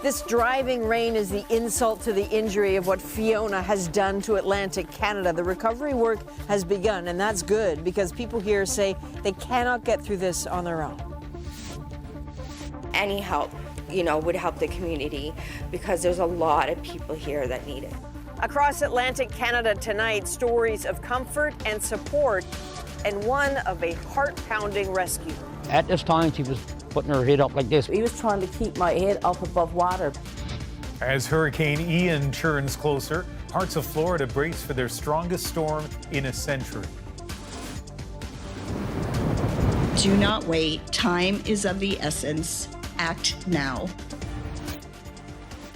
This driving rain is the insult to the injury of what Fiona has done to Atlantic Canada. The recovery work has begun, and that's good because people here say they cannot get through this on their own. Any help, would help the community because there's a lot of people here that need it. Across Atlantic Canada tonight, stories of comfort and support, and one of a heart-pounding rescue. At this time, she was putting her head up like this. He was trying to keep my head up above water. As Hurricane Ian churns closer, parts of Florida brace for their strongest storm in a century. Do not wait. Time is of the essence. Act now.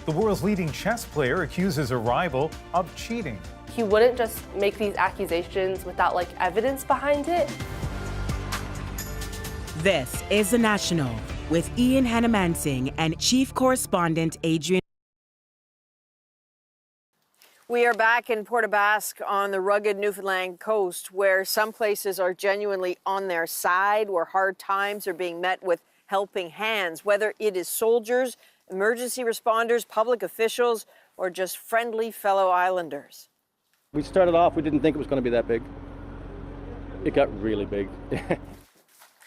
The world's leading chess player accuses a rival of cheating. He wouldn't just make these accusations without evidence behind it. This is The National with Ian Hanomansing and Chief Correspondent Adrienne. We are back in Port aux Basques on the rugged Newfoundland coast, where some places are genuinely on their side, where hard times are being met with helping hands, whether it is soldiers, emergency responders, public officials, or just friendly fellow islanders. We started off, we didn't think it was going to be that big. It got really big.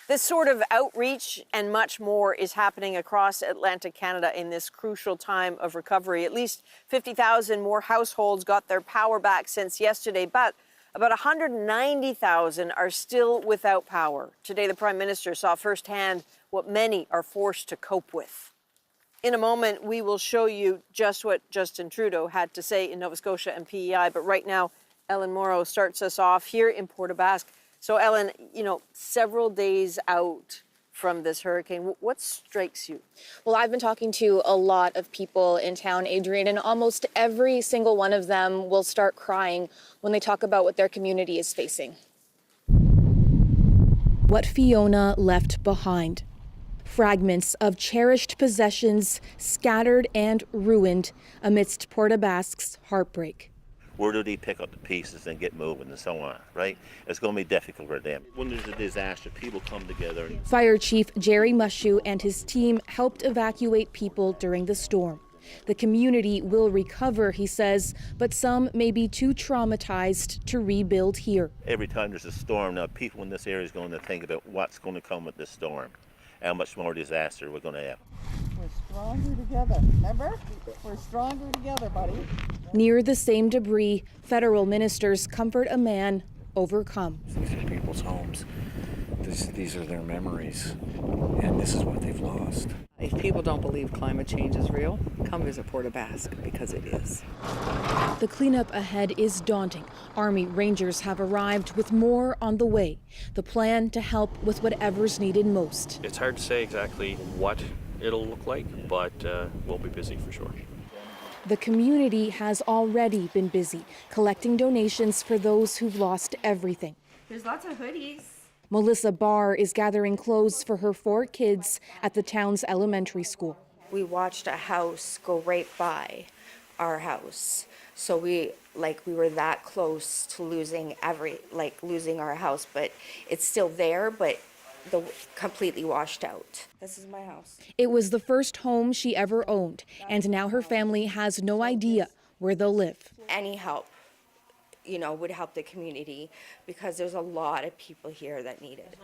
This sort of outreach and much more is happening across Atlantic Canada in this crucial time of recovery. At least 50,000 more households got their power back since yesterday, but about 190,000 are still without power. Today, the Prime Minister saw firsthand what many are forced to cope with. In a moment, we will show you just what Justin Trudeau had to say in Nova Scotia and PEI, but right now, Ellen Morrow starts us off here in Port aux Basques. So, Ellen, several days out from this hurricane, what strikes you? Well, I've been talking to a lot of people in town, Adrienne, and almost every single one of them will start crying when they talk about what their community is facing. What Fiona left behind. Fragments of cherished possessions scattered and ruined amidst Port aux Basques' heartbreak. Where do they pick up the pieces and get moving and so on, right? It's going to be difficult for them. When there's a disaster, people come together. Fire Chief Jerry Mushu and his team helped evacuate people during the storm. The community will recover, he says, but some may be too traumatized to rebuild here. Every time there's a storm, now people in this area is going to think about what's going to come with this storm, how much more disaster we're going to have. We're stronger together, remember? We're stronger together, buddy. Near the same debris, federal ministers comfort a man overcome. These are people's homes. These are their memories, and this is what they've lost. If people don't believe climate change is real, come visit Port aux Basques, because it is. The cleanup ahead is daunting. Army Rangers have arrived with more on the way. The plan to help with whatever's needed most. It's hard to say exactly what it'll look like, but we'll be busy for sure. The community has already been busy collecting donations for those who've lost everything. There's lots of hoodies. Melissa Barr is gathering clothes for her 4 kids at the town's elementary school. We watched a house go right by our house. So we were that close to losing losing our house, but it's still there, but completely washed out. This is my house. It was the first home she ever owned, and now her family has no idea where they'll live. Any help, would help the community because there's a lot of people here that need it.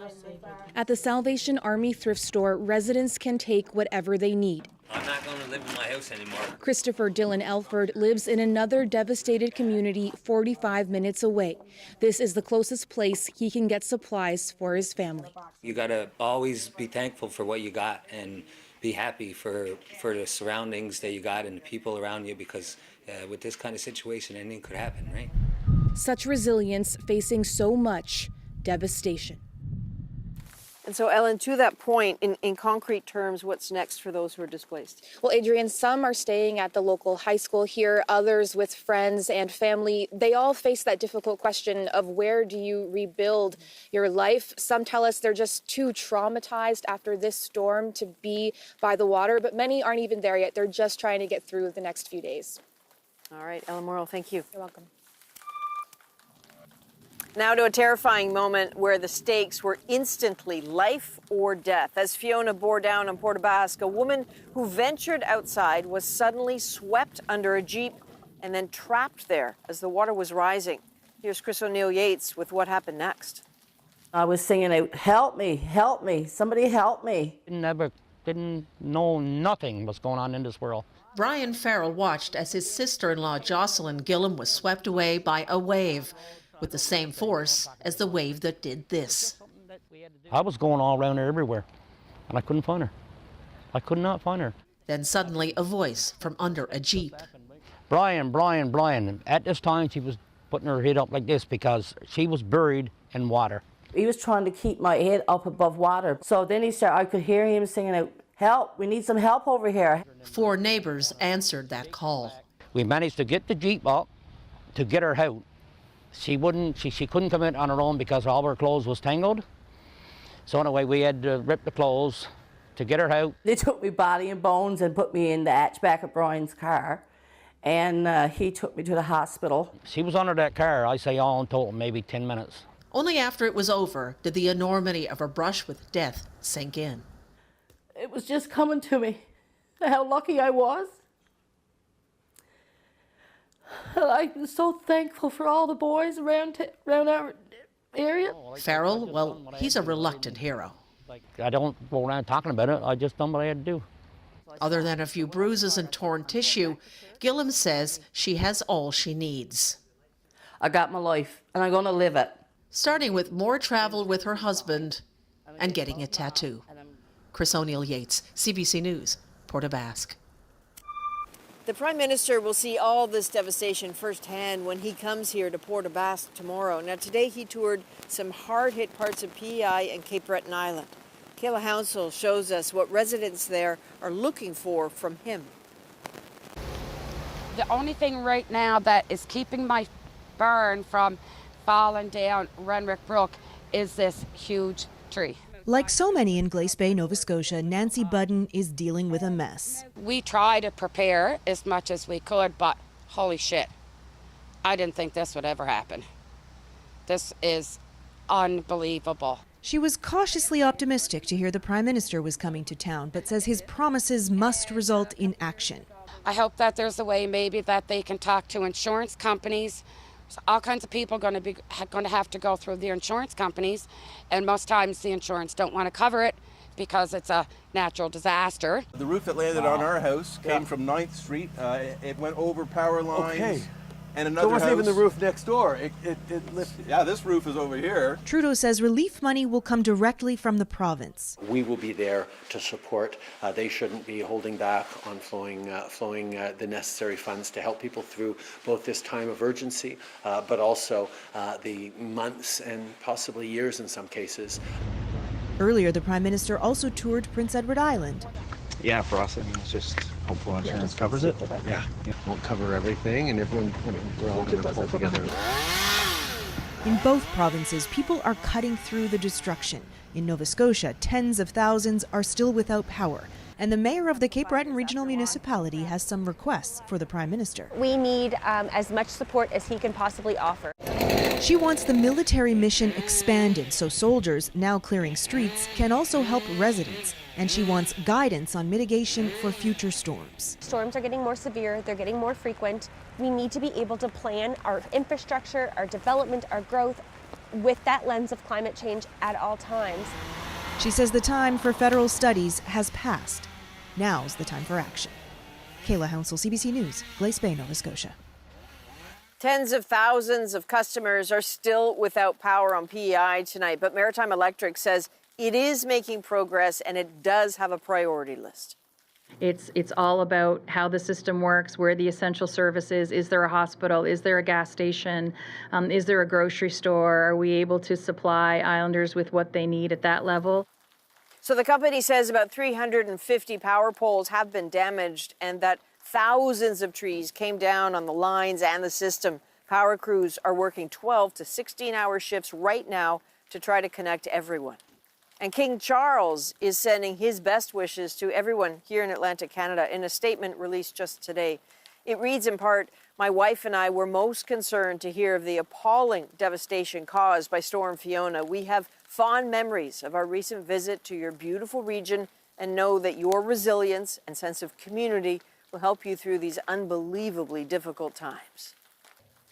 At the Salvation Army thrift store, residents can take whatever they need. I'm not going to live in my house anymore. Christopher Dylan Elford lives in another devastated community 45 minutes away. This is the closest place he can get supplies for his family. You got to always be thankful for what you got and be happy for the surroundings that you got and the people around you, because with this kind of situation, anything could happen, right? Such resilience facing so much devastation. And so, Ellen, to that point, in concrete terms, what's next for those who are displaced? Well, Adrienne, some are staying at the local high school here, others with friends and family. They all face that difficult question of where do you rebuild your life? Some tell us they're just too traumatized after this storm to be by the water, but many aren't even there yet. They're just trying to get through the next few days. All right, Ellen Morrow, thank you. You're welcome. Now to a terrifying moment where the stakes were instantly life or death. As Fiona bore down on Port aux Basques, a woman who ventured outside was suddenly swept under a Jeep and then trapped there as the water was rising. Here's Chris O'Neill Yates with what happened next. I was singing out, help me, somebody help me. Didn't know nothing was going on in this world. Brian Farrell watched as his sister-in-law Jocelyn Gillum was swept away by a wave with the same force as the wave that did this. I was going all around her everywhere, and I couldn't find her. I could not find her. Then suddenly a voice from under a Jeep. Brian, Brian, Brian. At this time, she was putting her head up like this because she was buried in water. He was trying to keep my head up above water. So then I could hear him singing out, help, we need some help over here. 4 neighbors answered that call. We managed to get the Jeep up to get her out. She couldn't come in on her own because all her clothes was tangled. So anyway, we had to rip the clothes to get her out. They took me body and bones and put me in the hatchback of Brian's car. And he took me to the hospital. She was under that car, I say all in total, maybe 10 minutes. Only after it was over did the enormity of her brush with death sink in. It was just coming to me, how lucky I was. And I'm so thankful for all the boys around our area. Farrell, well, he's a reluctant hero. I don't go around talking about it, I just done what I had to do. Other than a few bruises and torn tissue, Gillum says she has all she needs. I got my life, and I'm going to live it. Starting with more travel with her husband and getting a tattoo. Chris O'Neill Yates, CBC News, Port aux Basques. The Prime Minister will see all this devastation firsthand when he comes here to Port aux Basques tomorrow. Now, today he toured some hard-hit parts of PEI and Cape Breton Island. Kayla Hounsell shows us what residents there are looking for from him. The only thing right now that is keeping my barn from falling down Renwick Brook is this huge tree. Like so many in Glace Bay, Nova Scotia, Nancy Budden is dealing with a mess. We try to prepare as much as we could, but holy shit, I didn't think this would ever happen. This is unbelievable. She was cautiously optimistic to hear the Prime Minister was coming to town, but says his promises must result in action. I hope that there's a way maybe that they can talk to insurance companies. So all kinds of people going to have to go through the insurance companies, and most times the insurance don't want to cover it because it's a natural disaster. The roof that landed on our house came from 9th Street. It went over power lines. Okay. And another so it wasn't house. even the roof next door. It lifted. Yeah, this roof is over here. Trudeau says relief money will come directly from the province. We will be there to support. They shouldn't be holding back on flowing the necessary funds to help people through both this time of urgency, but also the months and possibly years in some cases. Earlier, the Prime Minister also toured Prince Edward Island. Yeah, for us, I mean, it's just hopeful insurance covers it. Yeah, it won't cover everything, and we're all going to pull together. In both provinces, people are cutting through the destruction. In Nova Scotia, tens of thousands are still without power. And the mayor of the Cape Breton Regional Municipality has some requests for the Prime Minister. We need as much support as he can possibly offer. She wants the military mission expanded so soldiers, now clearing streets, can also help residents. And she wants guidance on mitigation for future storms. Storms are getting more severe, they're getting more frequent. We need to be able to plan our infrastructure, our development, our growth with that lens of climate change at all times. She says the time for federal studies has passed. Now's the time for action. Kayla Hounsell, CBC News, Glace Bay, Nova Scotia. Tens of thousands of customers are still without power on PEI tonight, but Maritime Electric says it is making progress and it does have a priority list. It's all about how the system works, where the essential service is there a hospital, is there a gas station, is there a grocery store, are we able to supply islanders with what they need at that level? So the company says about 350 power poles have been damaged and that thousands of trees came down on the lines and the system. Power crews are working 12 to 16-hour shifts right now to try to connect everyone. And King Charles is sending his best wishes to everyone here in Atlantic Canada in a statement released just today. It reads in part, "My wife and I were most concerned to hear of the appalling devastation caused by Storm Fiona. We have fond memories of our recent visit to your beautiful region and know that your resilience and sense of community will help you through these unbelievably difficult times."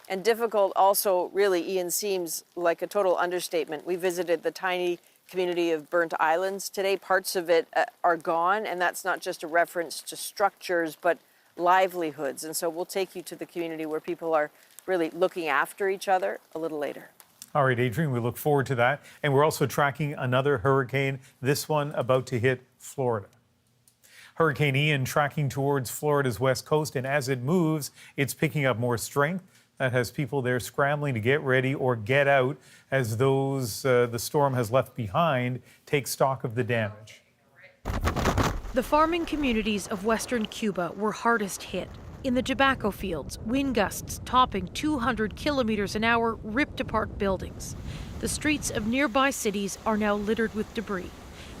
And difficult also, really, Ian, seems like a total understatement. We visited the tiny community of Burnt Islands today. Parts of it are gone, and that's not just a reference to structures, but livelihoods. And so we'll take you to the community where people are really looking after each other a little later. All right, Adrienne, we look forward to that. And we're also tracking another hurricane, this one about to hit Florida. Hurricane Ian tracking towards Florida's west coast, and as it moves, it's picking up more strength. That has people there scrambling to get ready or get out as those the storm has left behind take stock of the damage. The farming communities of western Cuba were hardest hit. In the tobacco fields, wind gusts topping 200 kilometers an hour ripped apart buildings. The streets of nearby cities are now littered with debris.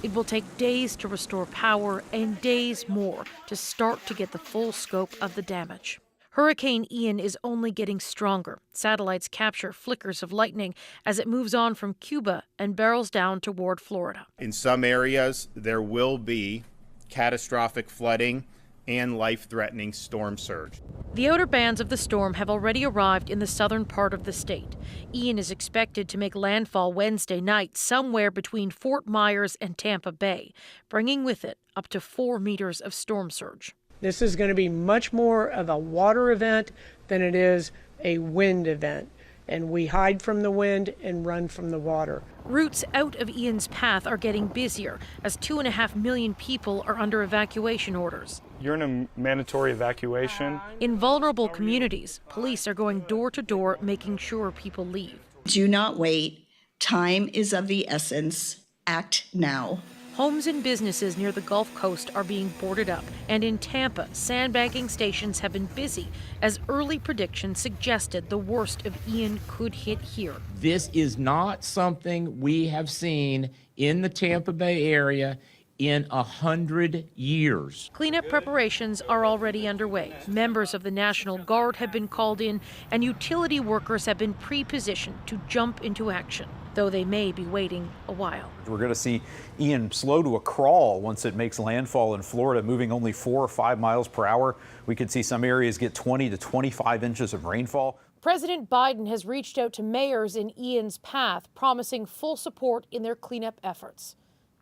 It will take days to restore power and days more to start to get the full scope of the damage. Hurricane Ian is only getting stronger. Satellites capture flickers of lightning as it moves on from Cuba and barrels down toward Florida. In some areas, there will be catastrophic flooding and life-threatening storm surge. The outer bands of the storm have already arrived in the southern part of the state. Ian is expected to make landfall Wednesday night somewhere between Fort Myers and Tampa Bay, bringing with it up to 4 meters of storm surge. This is going to be much more of a water event than it is a wind event. And we hide from the wind and run from the water. Routes out of Ian's path are getting busier as 2.5 million people are under evacuation orders. You're in a mandatory evacuation. In vulnerable communities, police are going door to door making sure people leave. Do not wait. Time is of the essence. Act now. Homes and businesses near the Gulf Coast are being boarded up, and in Tampa, sandbagging stations have been busy as early predictions suggested the worst of Ian could hit here. This is not something we have seen in the Tampa Bay area in 100 years. Cleanup preparations are already underway. Members of the National Guard have been called in, and utility workers have been pre-positioned to jump into action, though they may be waiting a while. We're going to see Ian slow to a crawl once it makes landfall in Florida, moving only 4 or 5 miles per hour. We could see some areas get 20 to 25 inches of rainfall. President Biden has reached out to mayors in Ian's path, promising full support in their cleanup efforts.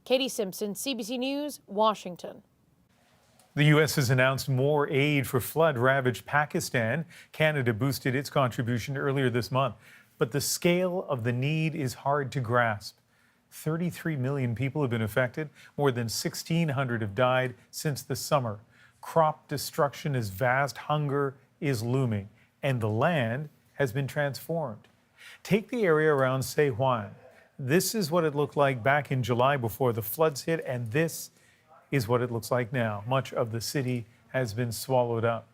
Katie Simpson, CBC News, Washington. The U.S. has announced more aid for flood-ravaged Pakistan. Canada boosted its contribution earlier this month. But the scale of the need is hard to grasp. 33 million people have been affected. More than 1,600 have died since the summer. Crop destruction is vast. Hunger is looming. And the land has been transformed. Take the area around Sehwan. This is what it looked like back in July before the floods hit, and this is what it looks like now. Much of the city has been swallowed up.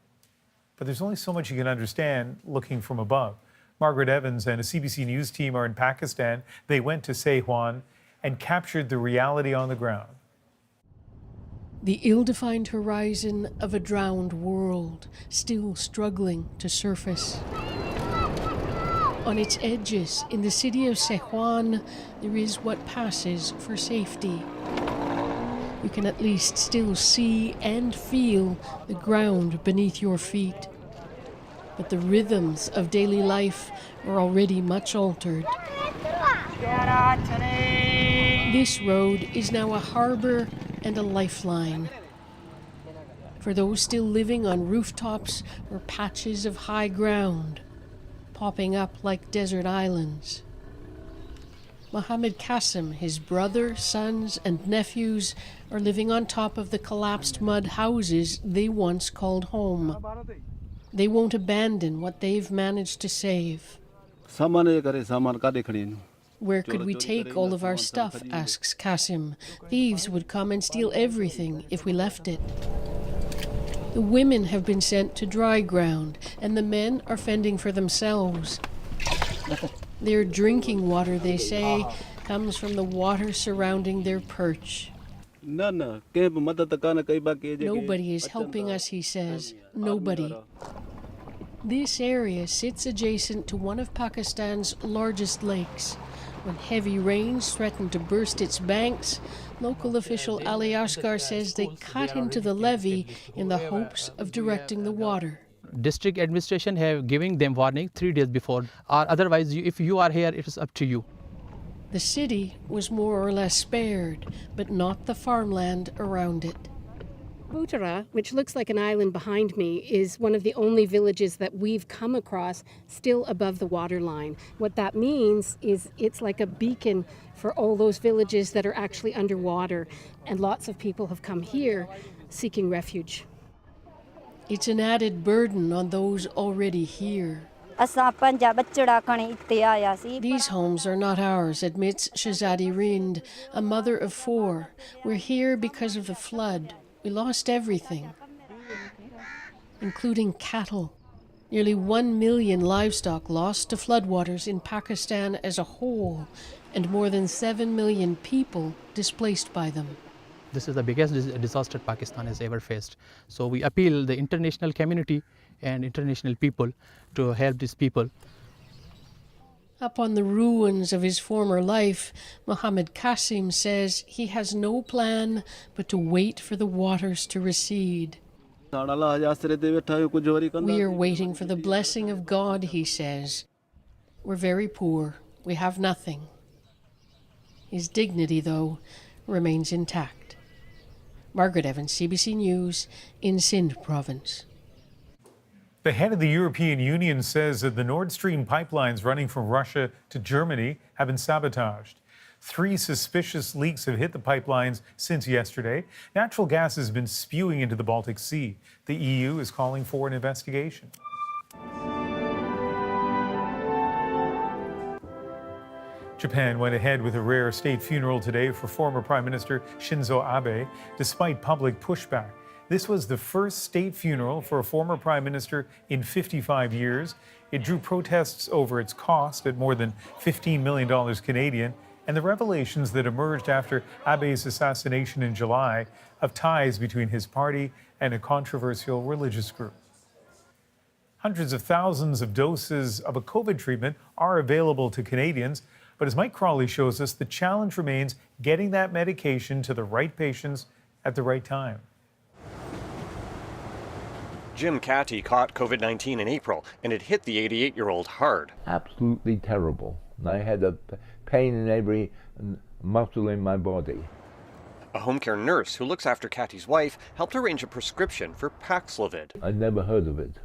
But there's only so much you can understand looking from above. Margaret Evans and a CBC News team are in Pakistan. They went to Sehwan and captured the reality on the ground. The ill-defined horizon of a drowned world, still struggling to surface. On its edges, in the city of Sehwan, there is what passes for safety. You can at least still see and feel the ground beneath your feet. But the rhythms of daily life are already much altered. This road is now a harbor and a lifeline. For those still living on rooftops or patches of high ground, popping up like desert islands. Mohammed Qasim, his brother, sons, and nephews are living on top of the collapsed mud houses they once called home. They won't abandon what they've managed to save. Where could we take all of our stuff, asks Qasim. Thieves would come and steal everything if we left it. The women have been sent to dry ground, and the men are fending for themselves. Their drinking water, they say, comes from the water surrounding their perch. Nobody is helping us, he says. Nobody. This area sits adjacent to one of Pakistan's largest lakes. When heavy rains threaten to burst its banks, local official Ali Asghar says they cut into the levee in the hopes of directing the water. District administration have given them warning 3 days before, or otherwise if you are here, it is up to you. The city was more or less spared, but not the farmland around it. Butara, which looks like an island behind me, is one of the only villages that we've come across still above the waterline. What that means is it's like a beacon for all those villages that are actually underwater, and lots of people have come here seeking refuge. It's an added burden on those already here. These homes are not ours, admits Shahzadi Rind, a mother of 4. We're here because of the flood. We lost everything, including cattle. Nearly 1 million livestock lost to floodwaters in Pakistan as a whole, and more than 7 million people displaced by them. This is the biggest disaster Pakistan has ever faced. So we appeal the international community and international people to help these people. Up on the ruins of his former life, Mohammed Qasim says he has no plan but to wait for the waters to recede. We are waiting for the blessing of God, he says. We're very poor. We have nothing. His dignity, though, remains intact. Margaret Evans, CBC News, in Sindh province. The head of the European Union says that the Nord Stream pipelines running from Russia to Germany have been sabotaged. 3 suspicious leaks have hit the pipelines since yesterday. Natural gas has been spewing into the Baltic Sea. The EU is calling for an investigation. Japan went ahead with a rare state funeral today for former Prime Minister Shinzo Abe, despite public pushback. This was the first state funeral for a former prime minister in 55 years. It drew protests over its cost at more than $15 million Canadian, and the revelations that emerged after Abe's assassination in July of ties between his party and a controversial religious group. Hundreds of thousands of doses of a COVID treatment are available to Canadians, but as Mike Crawley shows us, the challenge remains getting that medication to the right patients at the right time. Jim Catty caught COVID-19 in April, and it hit the 88-year-old hard. Absolutely terrible. I had a pain in every muscle in my body. A home care nurse who looks after Catty's wife helped arrange a prescription for Paxlovid. I'd never heard of it.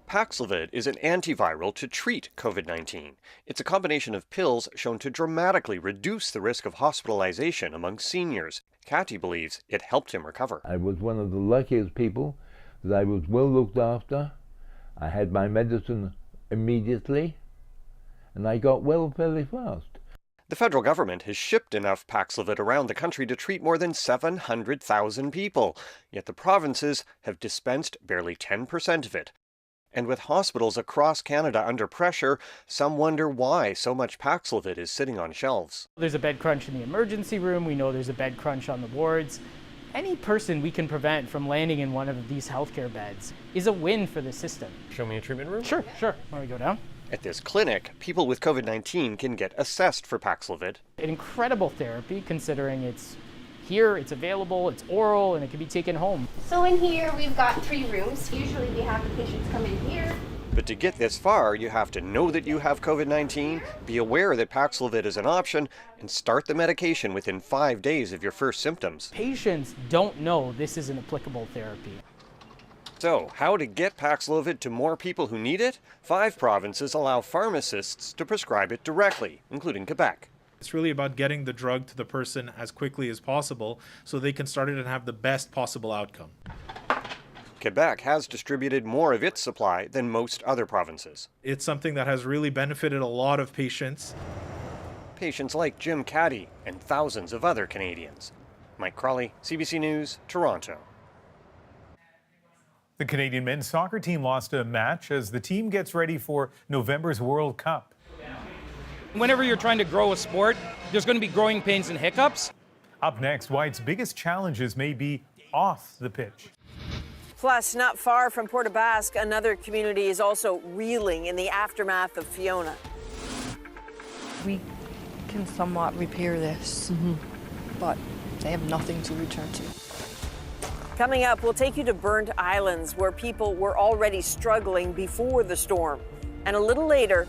Paxlovid is an antiviral to treat COVID-19. It's a combination of pills shown to dramatically reduce the risk of hospitalization among seniors. Catty believes it helped him recover. I was one of the luckiest people that I was well looked after. I had my medicine immediately, and I got well fairly fast. The federal government has shipped enough Paxlovid around the country to treat more than 700,000 people, yet the provinces have dispensed barely 10% of it. And with hospitals across Canada under pressure, some wonder why so much Paxlovid is sitting on shelves. There's a bed crunch in the emergency room. We know there's a bed crunch on the wards. Any person we can prevent from landing in one of these healthcare beds is a win for the system. Show me a treatment room? Sure. Why don't we go down? At this clinic, people with COVID-19 can get assessed for Paxlovid. An incredible therapy considering it's here, it's available, it's oral, and it can be taken home. So in here we've got 3 rooms. Usually we have the patients come in here. But to get this far, you have to know that you have COVID-19, be aware that Paxlovid is an option, and start the medication within 5 days of your first symptoms. Patients don't know this is an applicable therapy. So, how to get Paxlovid to more people who need it? 5 provinces allow pharmacists to prescribe it directly, including Quebec. It's really about getting the drug to the person as quickly as possible so they can start it and have the best possible outcome. Quebec has distributed more of its supply than most other provinces. It's something that has really benefited a lot of patients. Patients like Jim Catty and thousands of other Canadians. Mike Crawley, CBC News, Toronto. The Canadian men's soccer team lost a match as the team gets ready for November's World Cup. Whenever you're trying to grow a sport, there's going to be growing pains and hiccups. Up next, why its biggest challenges may be off the pitch. Plus, not far from Port aux Basques, another community is also reeling in the aftermath of Fiona. We can somewhat repair this, but they have nothing to return to. Coming up, we'll take you to Burnt Islands, where people were already struggling before the storm. And a little later,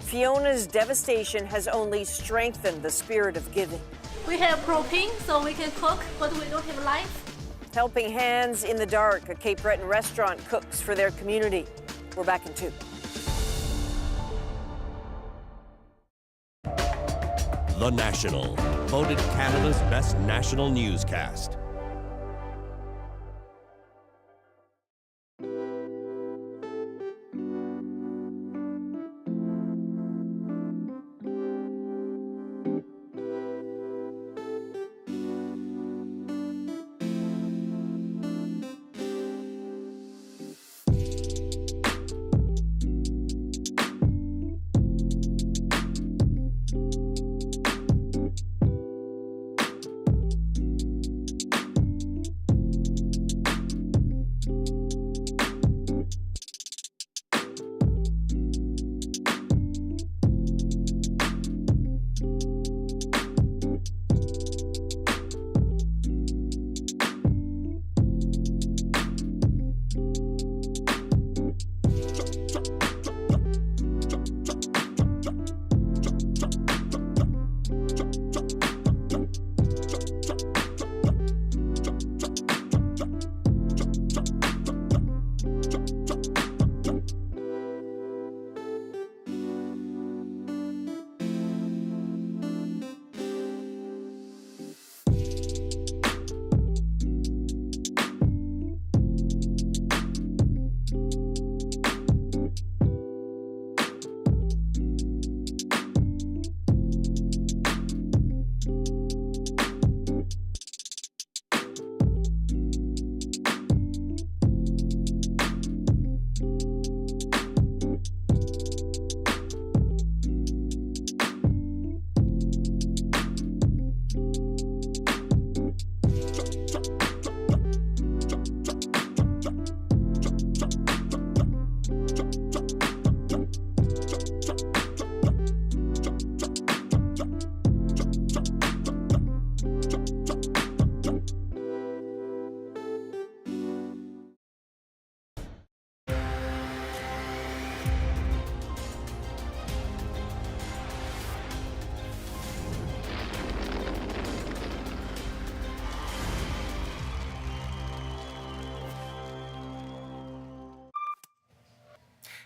Fiona's devastation has only strengthened the spirit of giving. We have propane so we can cook, but we don't have lights. Helping Hands in the Dark, a Cape Breton restaurant, cooks for their community. We're back in 2. The National, voted Canada's best national newscast.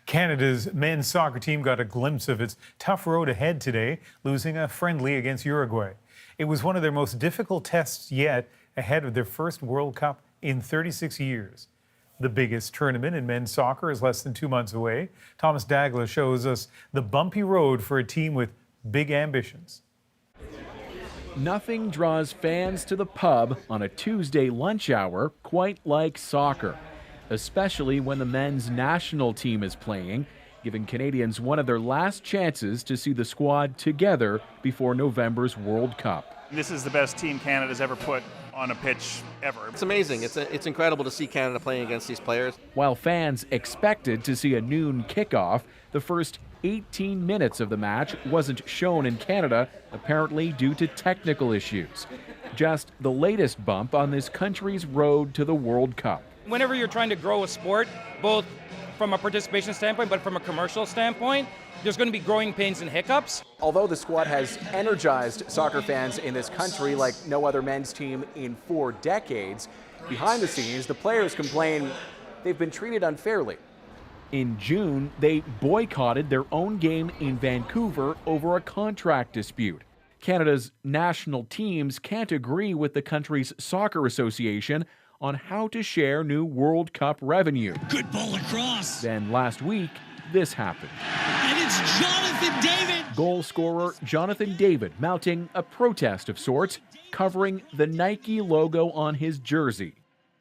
Canada's men's soccer team got a glimpse of its tough road ahead today, losing a friendly against Uruguay. It was one of their most difficult tests yet ahead of their first World Cup in 36 years. The biggest tournament in men's soccer is less than 2 months away. Thomas Dagla shows us the bumpy road for a team with big ambitions. Nothing draws fans to the pub on a Tuesday lunch hour quite like soccer, especially when the men's national team is playing, giving Canadians one of their last chances to see the squad together before November's World Cup. This is the best team Canada's ever put on a pitch ever. It's amazing. It's incredible to see Canada playing against these players. While fans expected to see a noon kickoff, the first 18 minutes of the match wasn't shown in Canada, apparently due to technical issues. Just the latest bump on this country's road to the World Cup. Whenever you're trying to grow a sport, both from a participation standpoint, but from a commercial standpoint, there's going to be growing pains and hiccups. Although the squad has energized soccer fans in this country like no other men's team in 4 decades, behind the scenes, the players complain they've been treated unfairly. In June, they boycotted their own game in Vancouver over a contract dispute. Canada's national teams can't agree with the country's soccer association on how to share new World Cup revenue. Good ball across. Then last week, this happened. And it's Jonathan David. Goal scorer Jonathan David mounting a protest of sorts, covering the Nike logo on his jersey.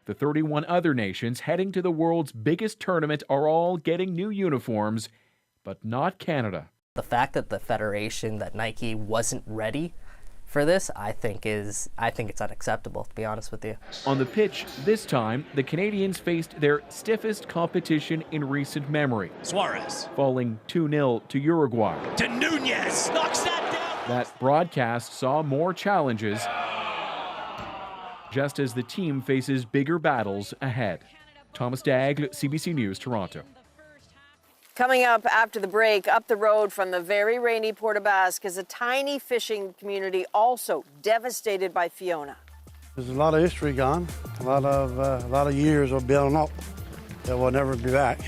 The 31 other nations heading to the world's biggest tournament are all getting new uniforms, but not Canada. The fact that the federation, that Nike wasn't ready for this, I think it's unacceptable, to be honest with you. On the pitch, this time, the Canadians faced their stiffest competition in recent memory. Suarez. Falling 2-0 to Uruguay. To Nunez. Knocks that down. That broadcast saw more challenges, just as the team faces bigger battles ahead. Thomas Daigle, CBC News, Toronto. Coming up after the break, up the road from the very rainy Port aux Basques is a tiny fishing community also devastated by Fiona. There's a lot of history gone, a lot of years of building up that will never be back.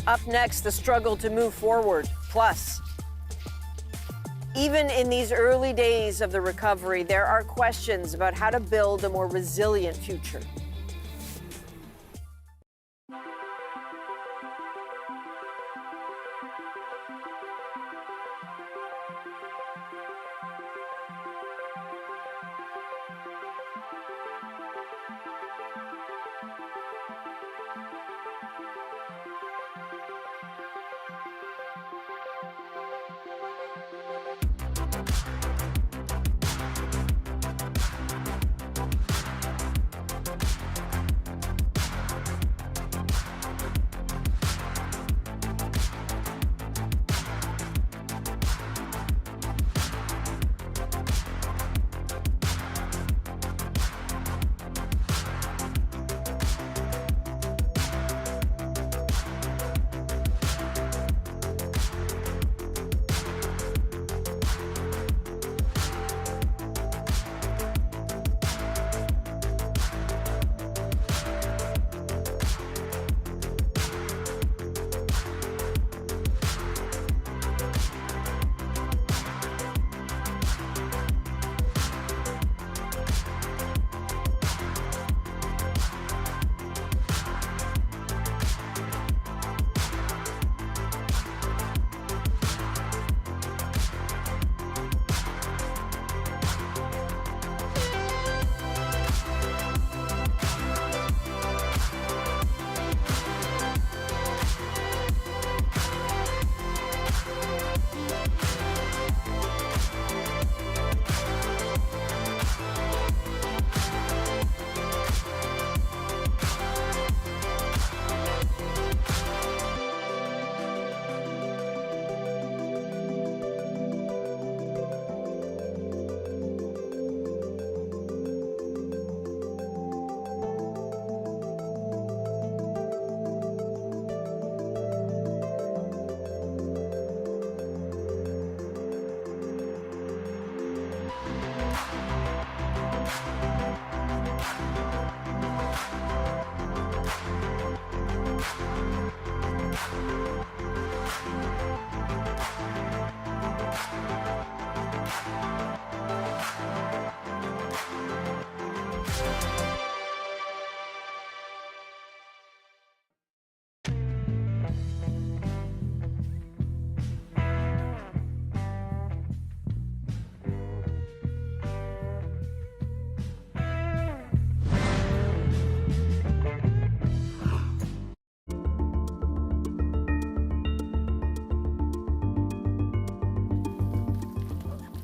Up next, the struggle to move forward. Plus, even in these early days of the recovery, there are questions about how to build a more resilient future.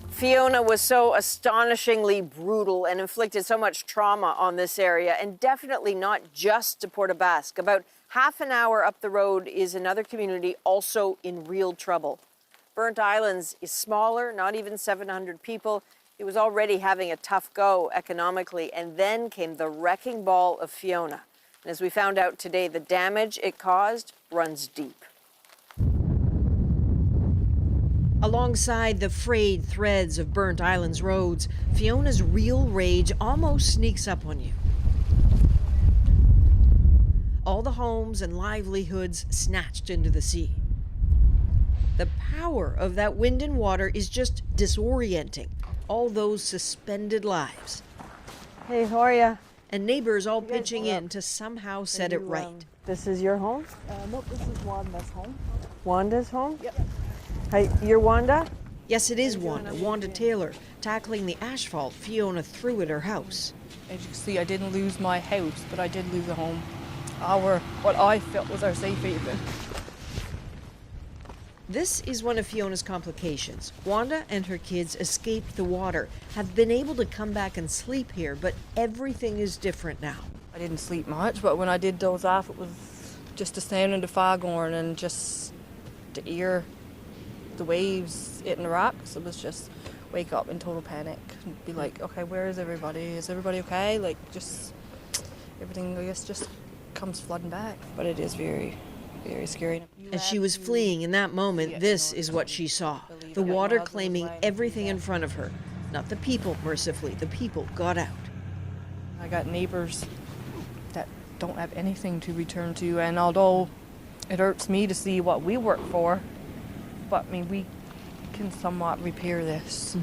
Fiona was so astonishingly brutal and inflicted so much trauma on this area, and definitely not just to Port aux Basques. About half an hour up the road is another community also in real trouble. Burnt Islands is smaller, not even 700 people. It was already having a tough go economically, and then came the wrecking ball of Fiona. And as we found out today, the damage it caused runs deep. Alongside the frayed threads of Burnt Island's roads, Fiona's real rage almost sneaks up on you. All the homes and livelihoods snatched into the sea. The power of that wind and water is just disorienting. All those suspended lives. Hey, how are ya? And neighbors all pitching in to somehow set it right. This is your home? No, this is Wanda's home. Wanda's home? Yep. Hey, you're Wanda? Yes, it is Wanda. Wanda Taylor, tackling the asphalt Fiona threw at her house. As you can see, I didn't lose my house, but I did lose a home. What I felt was our safe haven. This is one of Fiona's complications. Wanda and her kids escaped the water, have been able to come back and sleep here, but everything is different now. I didn't sleep much, but when I did doze off, it was just to stand in the foghorn and just to hear the waves hitting the rocks. It was just wake up in total panic and be like, okay, where is everybody? Is everybody okay? Like, just everything, I guess, just comes flooding back. But it is very, very scary. As she was fleeing in that moment, this is what she saw. The water claiming everything in front of her. Not the people, mercifully. The people got out. I got neighbors that don't have anything to return to, and although it hurts me to see what we work for, but I mean, we can somewhat repair this,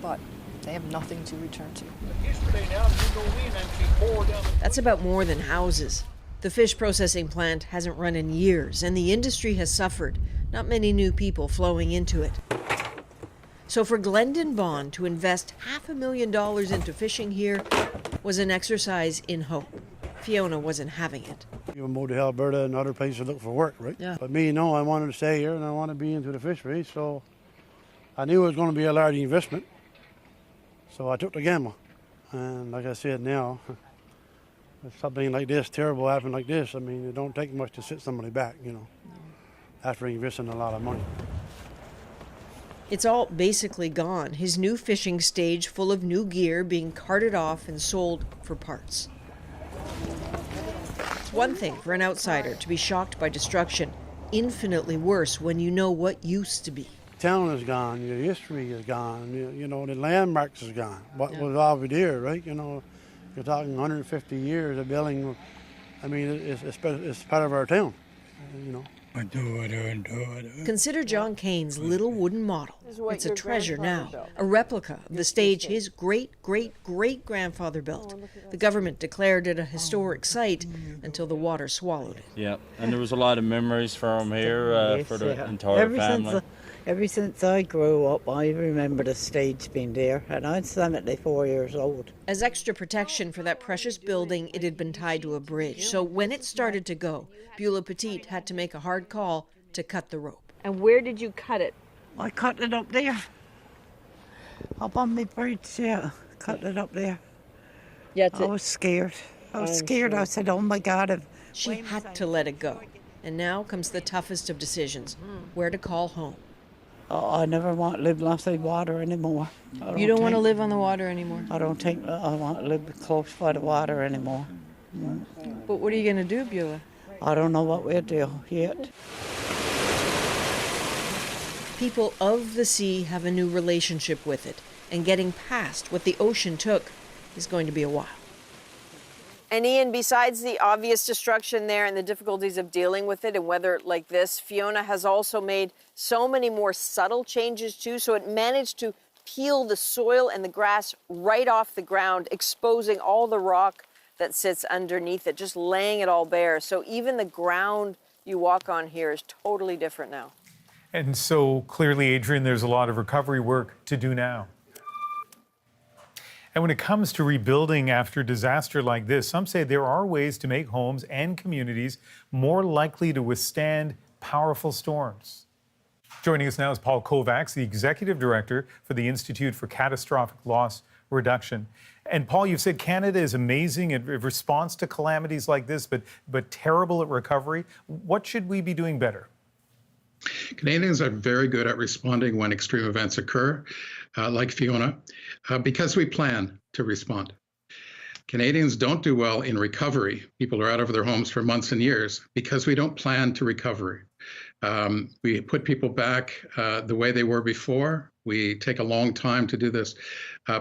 but they have nothing to return to. That's about more than houses. The fish processing plant hasn't run in years, and the industry has suffered. Not many new people flowing into it. So for Glendon Bond to invest $500,000 into fishing here was an exercise in hope. Fiona wasn't having it. You moved to Alberta and other places to look for work, right? Yeah. But me, no, I wanted to stay here and I wanted to be into the fishery, so I knew it was going to be a large investment. So I took the gamble. And like I said now, if something like this, terrible happened like this, I mean, it don't take much to set somebody back, you know, after investing a lot of money. It's all basically gone. His new fishing stage full of new gear being carted off and sold for parts. It's one thing for an outsider to be shocked by destruction, infinitely worse when you know what used to be. Town is gone, your history is gone, you know, the landmarks is gone. What was already there, right? You know, you're talking 150 years of building. I mean, it's part of our town, you know. Consider John Kane's little wooden model. It's a treasure now, a replica of the stage his great-great-great-grandfather built. The government declared it a historic site until the water swallowed it. Yeah, and there was a lot of memories from here for the entire family. Ever since I grew up, I remember the stage being there, and I'm 74 years old. As extra protection for that precious building, it had been tied to a bridge. So when it started to go, Beulah Petit had to make a hard call to cut the rope. And where did you cut it? I cut it up there. Up on my bridge, yeah. Cut it up there. Yeah, I was scared. I said, oh my God. She had to let it go. And now comes the toughest of decisions, where to call home. Oh, I never want to live close to water anymore. You don't want to live on the water anymore? I don't think I want to live close by the water anymore. But what are you going to do, Beulah? I don't know what we'll do yet. People of the sea have a new relationship with it, and getting past what the ocean took is going to be a while. And Ian, besides the obvious destruction there and the difficulties of dealing with it and weather like this, Fiona has also made so many more subtle changes too. So it managed to peel the soil and the grass right off the ground, exposing all the rock that sits underneath it, just laying it all bare. So even the ground you walk on here is totally different now. And so clearly, Adrienne, there's a lot of recovery work to do now. And when it comes to rebuilding after a disaster like this, some say there are ways to make homes and communities more likely to withstand powerful storms. Joining us now is Paul Kovacs, the Executive Director for the Institute for Catastrophic Loss Reduction. And Paul, you've said Canada is amazing at response to calamities like this, but terrible at recovery. What should we be doing better? Canadians are very good at responding when extreme events occur, like Fiona, because we plan to respond. Canadians don't do well in recovery. People are out of their homes for months and years because we don't plan to recovery. We put people back the way they were before. We take a long time to do this.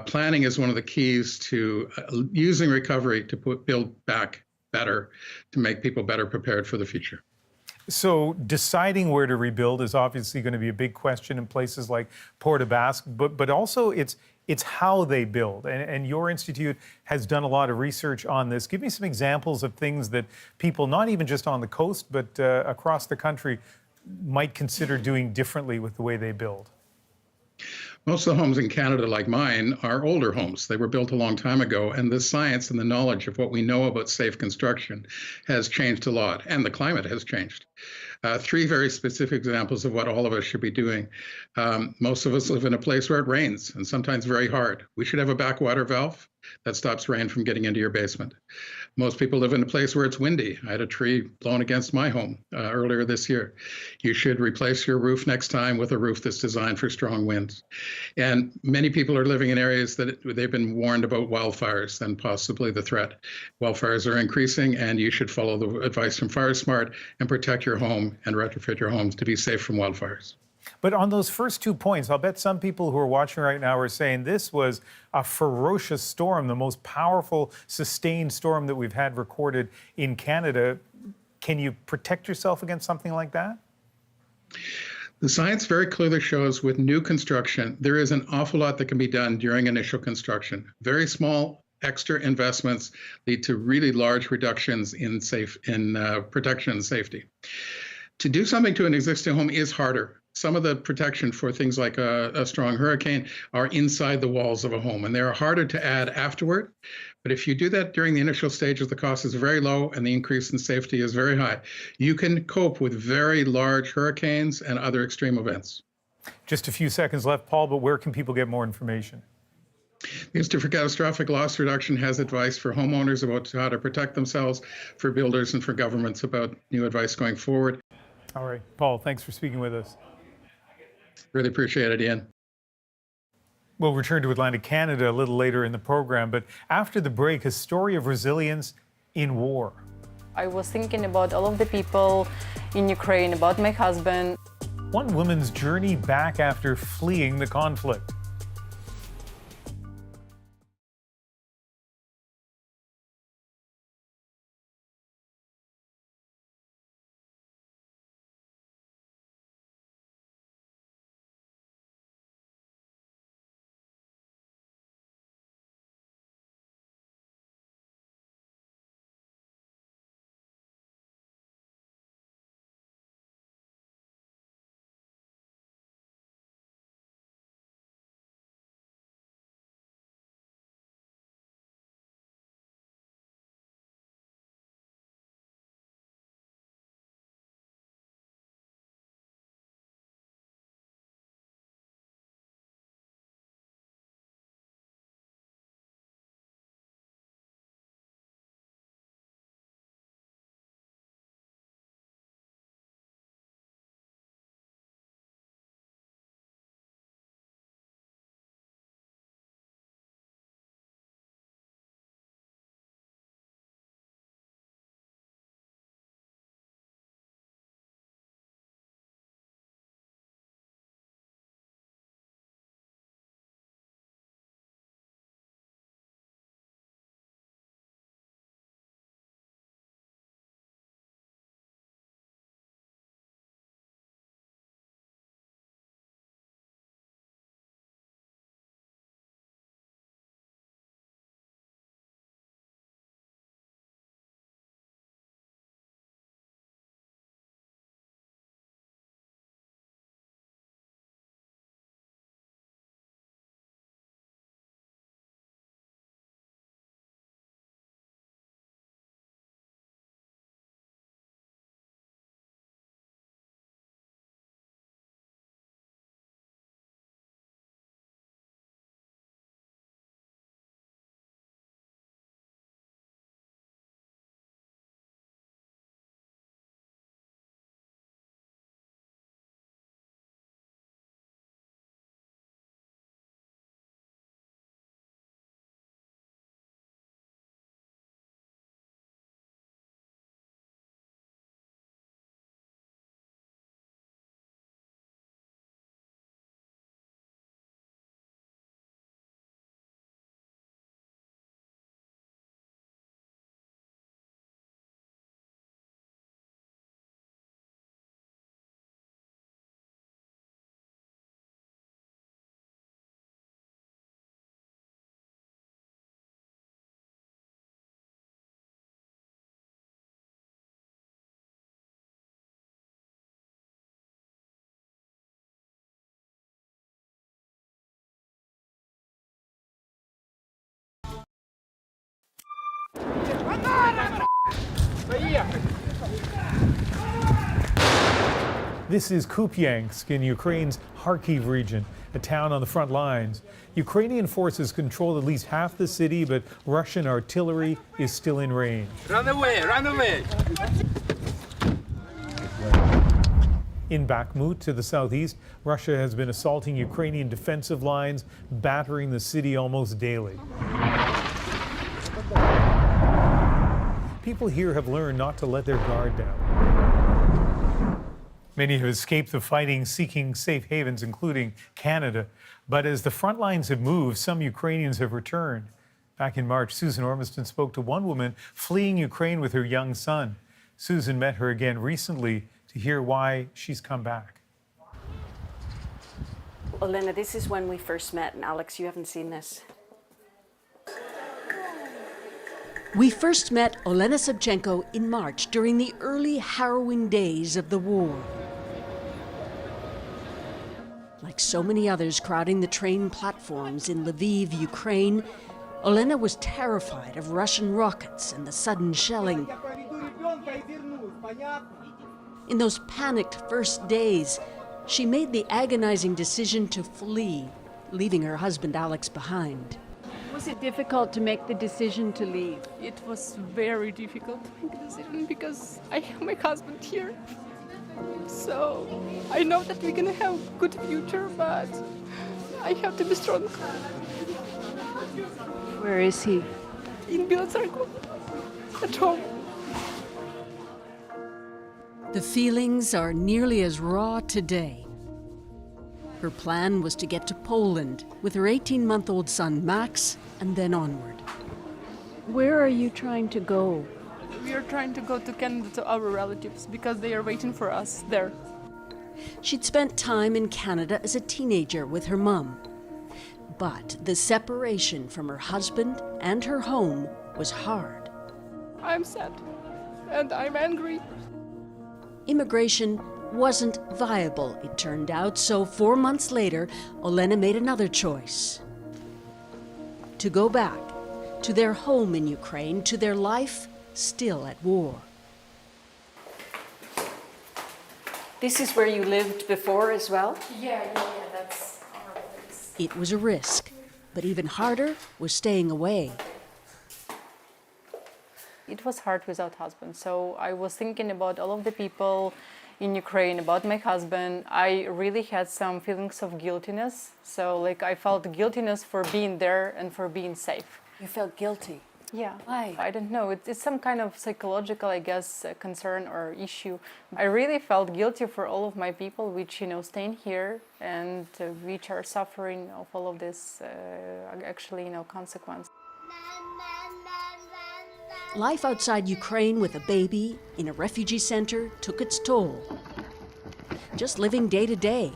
Planning is one of the keys to using recovery to build back better, to make people better prepared for the future. So deciding where to rebuild is obviously going to be a big question in places like Port aux Basques, but also it's how they build. And your institute has done a lot of research on this. Give me some examples of things that people, not even just on the coast, but across the country, might consider doing differently with the way they build. Most of the homes in Canada, like mine, are older homes. They were built a long time ago, and the science and the knowledge of what we know about safe construction has changed a lot, and the climate has changed. Three very specific examples of what all of us should be doing. Most of us live in a place where it rains, and sometimes very hard. We should have a backwater valve that stops rain from getting into your basement. Most people live in a place where it's windy. I had a tree blown against my home earlier this year. You should replace your roof next time with a roof that's designed for strong winds. And many people are living in areas that they've been warned about wildfires and possibly the threat. Wildfires are increasing, and you should follow the advice from FireSmart and protect your home and retrofit your homes to be safe from wildfires. But on those first 2 points, I'll bet some people who are watching right now are saying this was a ferocious storm, the most powerful sustained storm that we've had recorded in Canada. Can you protect yourself against something like that? The science very clearly shows with new construction, there is an awful lot that can be done during initial construction. Very small extra investments lead to really large reductions in protection and safety. To do something to an existing home is harder. Some of the protection for things like a strong hurricane are inside the walls of a home, and they're harder to add afterward. But if you do that during the initial stages, the cost is very low and the increase in safety is very high. You can cope with very large hurricanes and other extreme events. Just a few seconds left, Paul, but where can people get more information? The Institute for Catastrophic Loss Reduction has advice for homeowners about how to protect themselves, for builders and for governments about new advice going forward. All right, Paul, thanks for speaking with us. Really appreciate it, Ian. We'll return to Atlantic Canada a little later in the program, but after the break, a story of resilience in war. I was thinking about all of the people in Ukraine, about my husband. One woman's journey back after fleeing the conflict. This is Kupiansk in Ukraine's Kharkiv region, a town on the front lines. Ukrainian forces control at least half the city, but Russian artillery is still in range. Run away, run away! In Bakhmut, to the southeast, Russia has been assaulting Ukrainian defensive lines, battering the city almost daily. People here have learned not to let their guard down. Many have escaped the fighting, seeking safe havens, including Canada. But as the front lines have moved, some Ukrainians have returned. Back in March, Susan Ormiston spoke to one woman fleeing Ukraine with her young son. Susan met her again recently to hear why she's come back. Olena, this is when we first met, and Alex, you haven't seen this. We first met Olena Sobchenko in March during the early harrowing days of the war. Like so many others crowding the train platforms in Lviv, Ukraine, Olena was terrified of Russian rockets and the sudden shelling. In those panicked first days, she made the agonizing decision to flee, leaving her husband Alex behind. Was it difficult to make the decision to leave? It was very difficult to make a decision because I have my husband here. So I know that we're gonna have a good future, but I have to be strong. Where is he? In Bielotserkov, at home. The feelings are nearly as raw today. Her plan was to get to Poland with her 18-month-old son Max and then onward. Where are you trying to go? We are trying to go to Canada to our relatives because they are waiting for us there. She'd spent time in Canada as a teenager with her mum. But the separation from her husband and her home was hard. I'm sad and I'm angry. Immigration wasn't viable, it turned out, so 4 months later, Olena made another choice. To go back to their home in Ukraine, to their life still at war. This is where you lived before as well? Yeah, that's our place. It was a risk, but even harder was staying away. It was hard without husband, so I was thinking about all of the people in Ukraine, about my husband. I really had some feelings of guiltiness, so like I felt guiltiness for being there and for being safe. You felt guilty? Yeah. Why? I don't know. It's some kind of psychological, I guess, concern or issue. I really felt guilty for all of my people, which, staying here and which are suffering of all of this, actually, consequence. Life outside Ukraine with a baby in a refugee center took its toll. Just living day to day.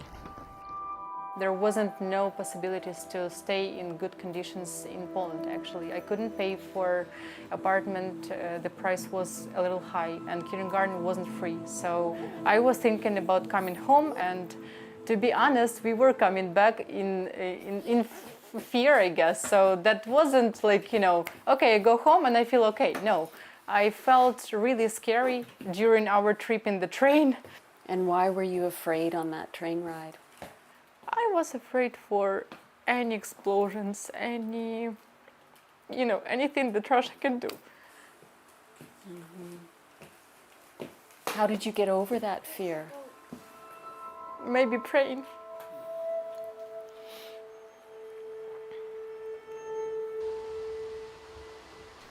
There wasn't no possibilities to stay in good conditions in Poland, actually. I couldn't pay for apartment, the price was a little high, and kindergarten wasn't free. So I was thinking about coming home, and to be honest, we were coming back in fear, I guess. So that wasn't like, okay, I go home and I feel okay. No, I felt really scary during our trip in the train. And why were you afraid on that train ride? I was afraid for any explosions, anything that Russia can do. Mm-hmm. How did you get over that fear? Maybe praying.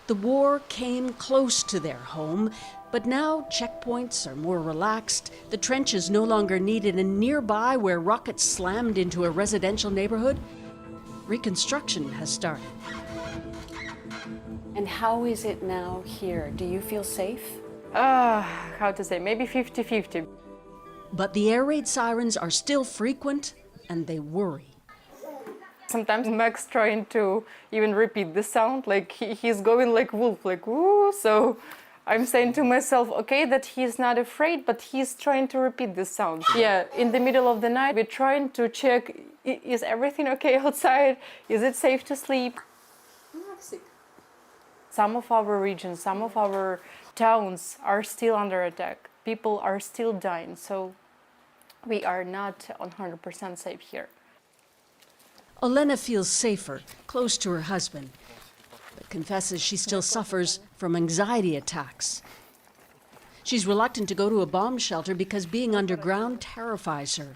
The war came close to their home, but now checkpoints are more relaxed, the trenches no longer needed, and nearby where rockets slammed into a residential neighborhood, reconstruction has started. And how is it now here? Do you feel safe? How to say, maybe 50-50. But the air raid sirens are still frequent, and they worry. Sometimes Max trying to even repeat the sound, like he's going like wolf, like woo. So I'm saying to myself, okay, that he's not afraid, but he's trying to repeat the sound. Yeah, in the middle of the night, we're trying to check, is everything okay outside? Is it safe to sleep? Some of our regions, some of our towns are still under attack. People are still dying, so we are not 100% safe here. Olena feels safer, close to her husband, but confesses she still suffers from anxiety attacks. She's reluctant to go to a bomb shelter because being underground terrifies her.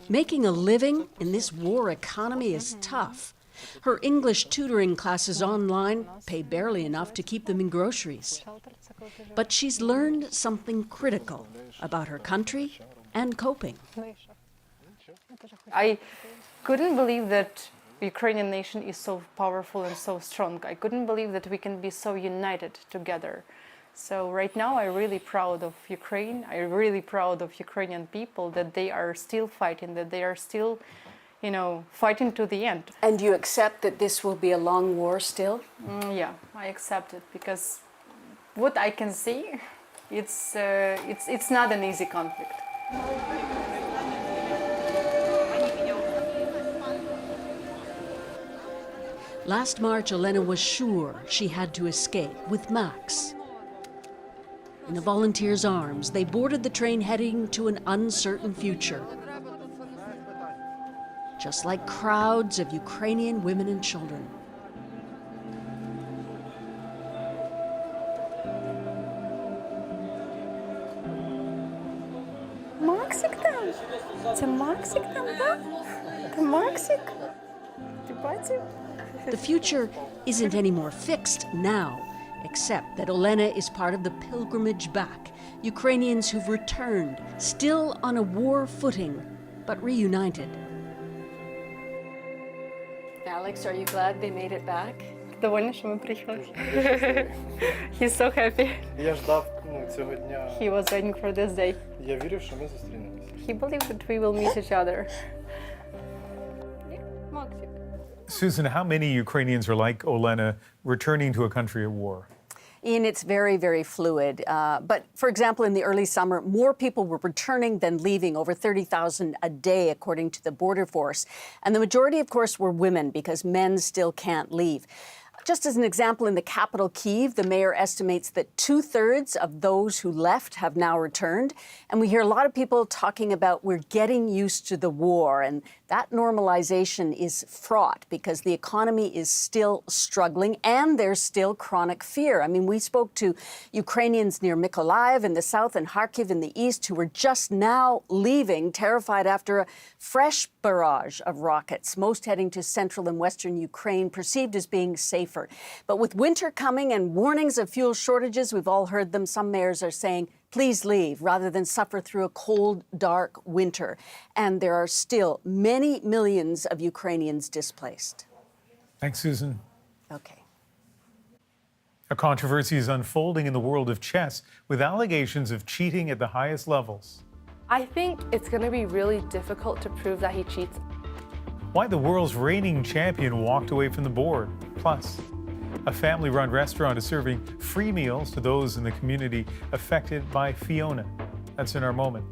Making a living in this war economy is tough. Her English tutoring classes online pay barely enough to keep them in groceries. But she's learned something critical about her country and coping. I couldn't believe that the Ukrainian nation is so powerful and so strong. I couldn't believe that we can be so united together. So right now I'm really proud of Ukraine. I'm really proud of Ukrainian people that they are still fighting, that they are still, fighting to the end. And you accept that this will be a long war still? Yeah, I accept it because what I can see, it's not an easy conflict. Last March, Olena was sure she had to escape with Max. In a volunteer's arms, they boarded the train heading to an uncertain future. Just like crowds of Ukrainian women and children. Максик там? Це Максик там, да? Це Максик? Ти бачив? The future isn't any more fixed now, except that Olena is part of the pilgrimage back. Ukrainians who've returned, still on a war footing, but reunited. Alex, are you glad they made it back? Довольна, що ми приїхали. He's so happy. Я ждав цього дня. He was waiting for this day. Я вірив, що ми зустрінемося. He believed that we will meet each other. Максик. Susan, how many Ukrainians are like Olena returning to a country at war? Ian, it's very, very fluid. But for example, in the early summer, more people were returning than leaving, over 30,000 a day, according to the border force. And the majority, of course, were women because men still can't leave. Just as an example, in the capital, Kyiv, the mayor estimates that 2/3 of those who left have now returned. And we hear a lot of people talking about we're getting used to the war. And that normalization is fraught because the economy is still struggling and there's still chronic fear. I mean, we spoke to Ukrainians near Mykolaiv in the south and Kharkiv in the east who were just now leaving, terrified after a fresh barrage of rockets, most heading to central and western Ukraine, perceived as being safer. But with winter coming and warnings of fuel shortages, we've all heard them, some mayors are saying, please leave rather than suffer through a cold, dark winter. And there are still many millions of Ukrainians displaced. Thanks, Susan. Okay. A controversy is unfolding in the world of chess with allegations of cheating at the highest levels. I think it's going to be really difficult to prove that he cheats. Why the world's reigning champion walked away from the board. Plus, a family-run restaurant is serving free meals to those in the community affected by Fiona. That's in our moment.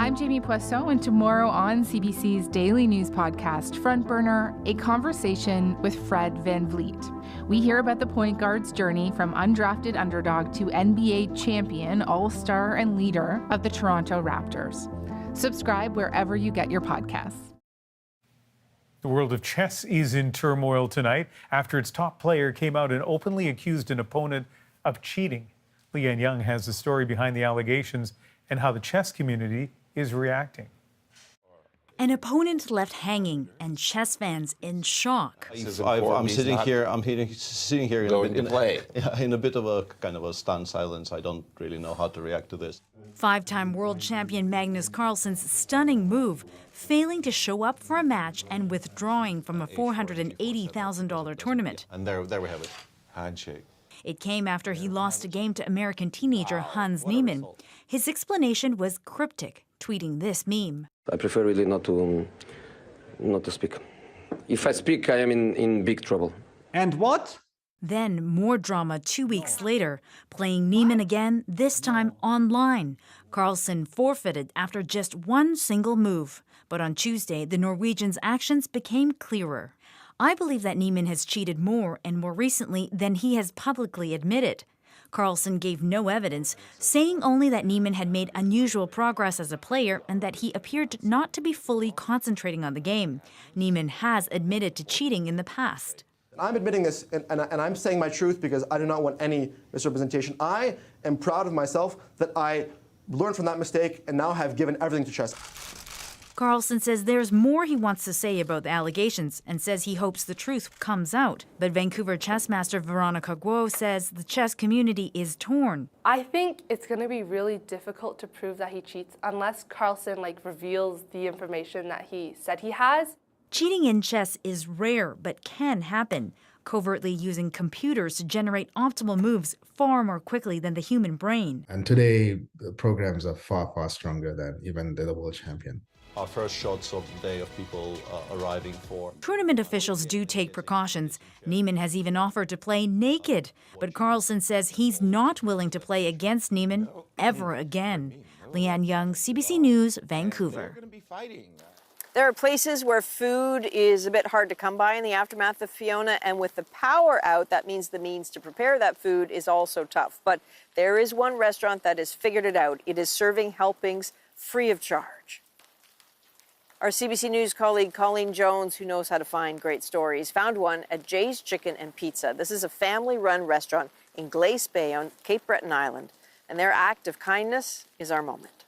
I'm Jamie Poisson, and tomorrow on CBC's daily news podcast, Front Burner, a conversation with Fred Van Vliet. We hear about the point guard's journey from undrafted underdog to NBA champion, all-star, and leader of the Toronto Raptors. Subscribe wherever you get your podcasts. The world of chess is in turmoil tonight after its top player came out and openly accused an opponent of cheating. Leanne Young has the story behind the allegations and how the chess community is reacting. An opponent left hanging and chess fans in shock. I'm sitting here in a bit of a kind of a stunned silence. I don't really know how to react to this. Five-time world champion Magnus Carlsen's stunning move, failing to show up for a match and withdrawing from a $480,000 tournament. And there we have it. Handshake. It came after he lost a game to American teenager Hans Niemann. His explanation was cryptic, tweeting this meme. I prefer really not to speak. If I speak, I am in big trouble. And what? Then more drama 2 weeks later, playing Niemann again, this time online. Carlsen forfeited after just one single move. But on Tuesday, the Norwegian's actions became clearer. I believe that Niemann has cheated more and more recently than he has publicly admitted. Carlsen gave no evidence, saying only that Niemann had made unusual progress as a player and that he appeared not to be fully concentrating on the game. Niemann has admitted to cheating in the past. I'm admitting this, and I'm saying my truth because I do not want any misrepresentation. I am proud of myself that I learned from that mistake and now have given everything to chess. Carlsen says there's more he wants to say about the allegations and says he hopes the truth comes out. But Vancouver chess master Veronica Guo says the chess community is torn. I think it's going to be really difficult to prove that he cheats unless Carlsen reveals the information that he said he has. Cheating in chess is rare but can happen, covertly using computers to generate optimal moves far more quickly than the human brain. And today, the programs are far, far stronger than even the world champion. Our first shots of the day of people arriving for. Tournament officials do take precautions. Niemann has even offered to play naked. But Carlsen says he's not willing to play against Niemann ever again. Leanne Young, CBC News, Vancouver. There are places where food is a bit hard to come by in the aftermath of Fiona, and with the power out, that means the means to prepare that food is also tough. But there is one restaurant that has figured it out. It is serving helpings free of charge. Our CBC News colleague Colleen Jones, who knows how to find great stories, found one at Jay's Chicken and Pizza. This is a family-run restaurant in Glace Bay on Cape Breton Island, and their act of kindness is our moment.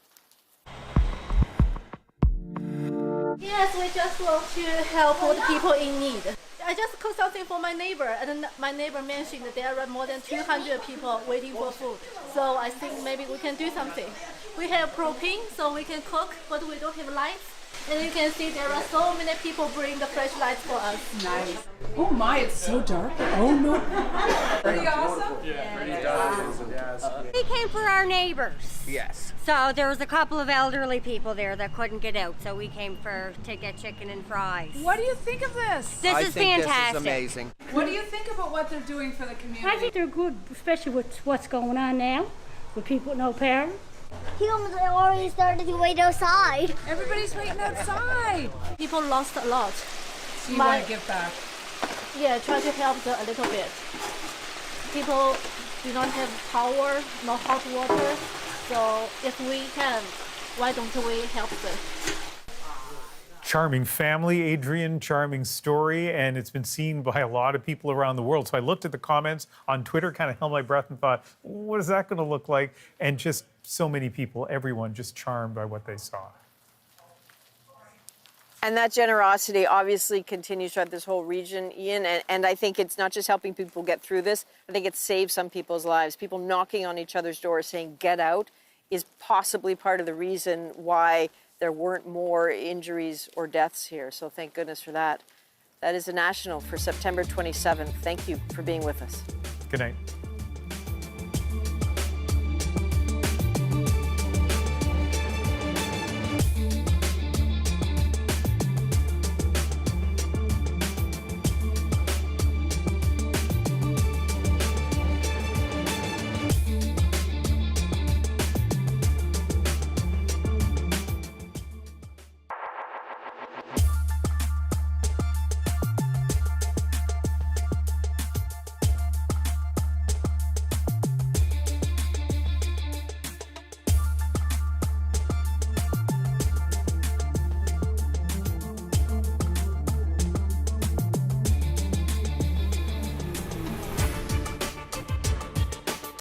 Yes, we just want to help all the people in need. I just cooked something for my neighbor, and then my neighbor mentioned that there are more than 200 people waiting for food. So I think maybe we can do something. We have propane, so we can cook, but we don't have lights. And you can see there are so many people bring the fresh lights for us. Nice. Oh my, it's so dark. Oh no. Pretty awesome? Yeah, pretty awesome. We came for our neighbors. Yes. So there was a couple of elderly people there that couldn't get out, so we came to get chicken and fries. What do you think of this? This is fantastic. This is amazing. What do you think about what they're doing for the community? I think they're good, especially with what's going on now, with people with no power. Humans are already starting to wait outside. Everybody's waiting outside. People lost a lot. So you want to give back? Yeah, try to help them a little bit. People do not have power, no hot water, so if we can, why don't we help them? Charming family, Adrienne, charming story, and it's been seen by a lot of people around the world. So I looked at the comments on Twitter, kind of held my breath and thought, what is that going to look like? And just so many people, everyone just charmed by what they saw. And that generosity obviously continues throughout this whole region, Ian, and I think it's not just helping people get through this, I think it saves some people's lives. People knocking on each other's doors saying, get out, is possibly part of the reason why there weren't more injuries or deaths here. So thank goodness for that. That is a national for September 27th. Thank you for being with us. Good night.